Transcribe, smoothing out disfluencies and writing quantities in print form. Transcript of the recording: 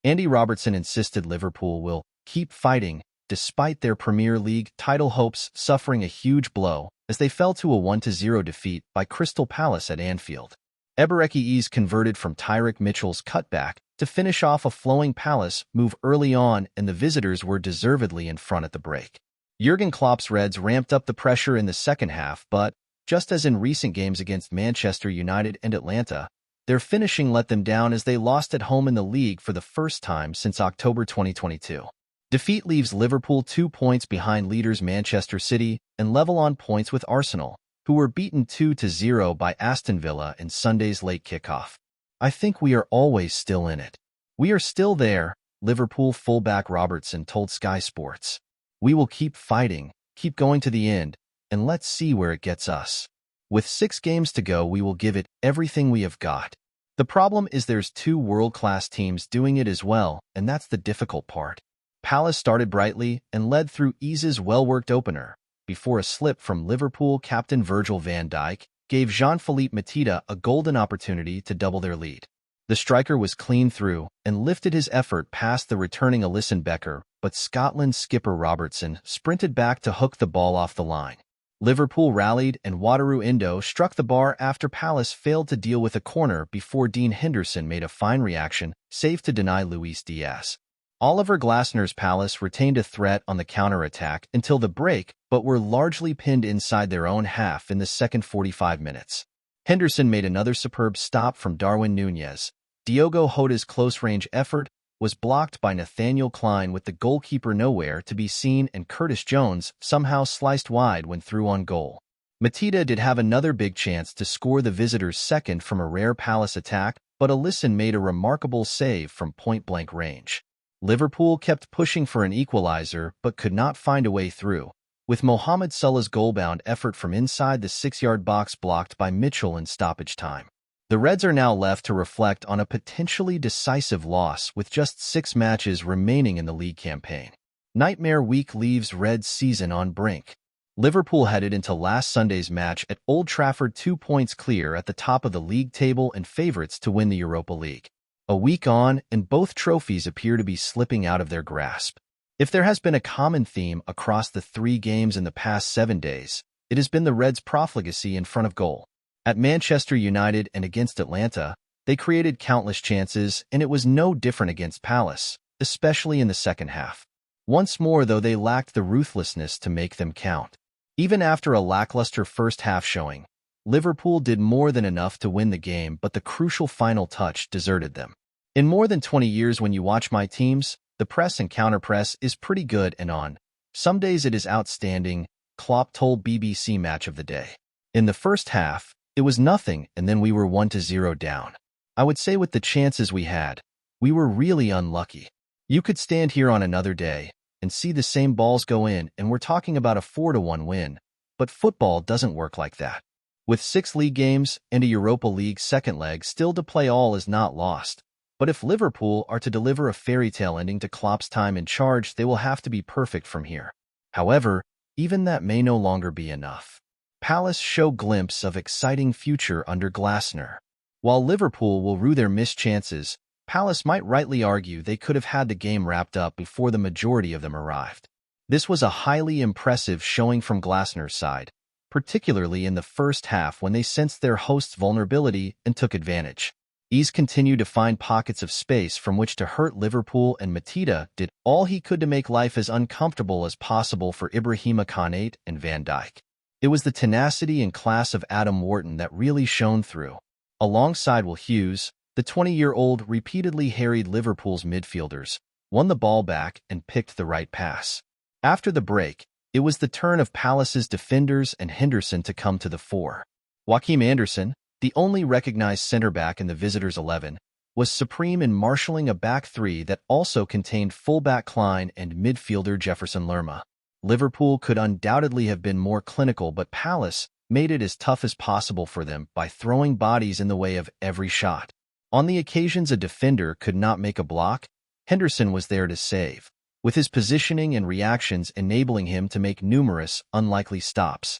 Andy Robertson insisted Liverpool will keep fighting, despite their Premier League title hopes suffering a huge blow as they fell to a 1-0 defeat by Crystal Palace at Anfield. Eberechi's converted from Tyrick Mitchell's cutback to finish off a flowing Palace move early on, and the visitors were deservedly in front at the break. Jurgen Klopp's Reds ramped up the pressure in the second half, but, just as in recent games against Manchester United and Atlanta, their finishing let them down as they lost at home in the league for the first time since October 2022. Defeat leaves Liverpool 2 points behind leaders Manchester City and level on points with Arsenal, who were beaten 2-0 by Aston Villa in Sunday's late kickoff. "I think we are always still in it. We are still there," Liverpool fullback Robertson told Sky Sports. "We will keep fighting, keep going to the end, and let's see where it gets us. With 6 games to go, we will give it everything we have got." The problem is there's 2 world-class teams doing it as well, and that's the difficult part. Palace started brightly and led through Eze's well-worked opener, before a slip from Liverpool captain Virgil van Dijk gave Jean-Philippe Mateta a golden opportunity to double their lead. The striker was clean through and lifted his effort past the returning Alisson Becker, but Scotland's skipper Robertson sprinted back to hook the ball off the line. Liverpool rallied and Wataru Endo struck the bar after Palace failed to deal with a corner before Dean Henderson made a fine reaction save to deny Luis Diaz. Oliver Glasner's Palace retained a threat on the counter-attack until the break, but were largely pinned inside their own half in the second 45 minutes. Henderson made another superb stop from Darwin Núñez. Diogo Jota's close-range effort was blocked by Nathaniel Clyne with the goalkeeper nowhere to be seen, and Curtis Jones somehow sliced wide when through on goal. Mateta did have another big chance to score the visitors' second from a rare Palace attack, but Alisson made a remarkable save from point-blank range. Liverpool kept pushing for an equalizer but could not find a way through, with Mohamed Salah's goal-bound effort from inside the 6-yard box blocked by Mitchell in stoppage time. The Reds are now left to reflect on a potentially decisive loss with just 6 matches remaining in the league campaign. Nightmare week leaves Reds' season on brink. Liverpool headed into last Sunday's match at Old Trafford 2 points clear at the top of the league table and favourites to win the Europa League. A week on, and both trophies appear to be slipping out of their grasp. If there has been a common theme across the 3 games in the past 7 days, it has been the Reds' profligacy in front of goal. At Manchester United and against Atlanta, they created countless chances, and it was no different against Palace, especially in the second half. Once more, though, they lacked the ruthlessness to make them count. Even after a lackluster first half showing, Liverpool did more than enough to win the game, but the crucial final touch deserted them. In more than 20 years, when you watch my teams, the press and counter-press is pretty good, and on some days it is outstanding, Klopp told BBC Match of the Day. In the first half, it was nothing, and then we were 1-0 down. I would say with the chances we had, we were really unlucky. You could stand here on another day and see the same balls go in, and we're talking about a 4-1 win, but football doesn't work like that. With 6 league games and a Europa League second leg still to play, all is not lost. But if Liverpool are to deliver a fairy tale ending to Klopp's time in charge, they will have to be perfect from here. However, even that may no longer be enough. Palace show glimpse of exciting future under Glasner. While Liverpool will rue their missed chances, Palace might rightly argue they could have had the game wrapped up before the majority of them arrived. This was a highly impressive showing from Glasner's side, particularly in the first half when they sensed their host's vulnerability and took advantage. Eze continued to find pockets of space from which to hurt Liverpool, and Mateta did all he could to make life as uncomfortable as possible for Ibrahima Konate and Van Dijk. It was the tenacity and class of Adam Wharton that really shone through. Alongside Will Hughes, the 20-year-old repeatedly harried Liverpool's midfielders, won the ball back, and picked the right pass. After the break, it was the turn of Palace's defenders and Henderson to come to the fore. Joachim Andersen, the only recognized centre-back in the visitors' 11, was supreme in marshalling a back 3 that also contained fullback Clyne and midfielder Jefferson Lerma. Liverpool could undoubtedly have been more clinical, but Palace made it as tough as possible for them by throwing bodies in the way of every shot. On the occasions a defender could not make a block, Henderson was there to save, with his positioning and reactions enabling him to make numerous, unlikely stops.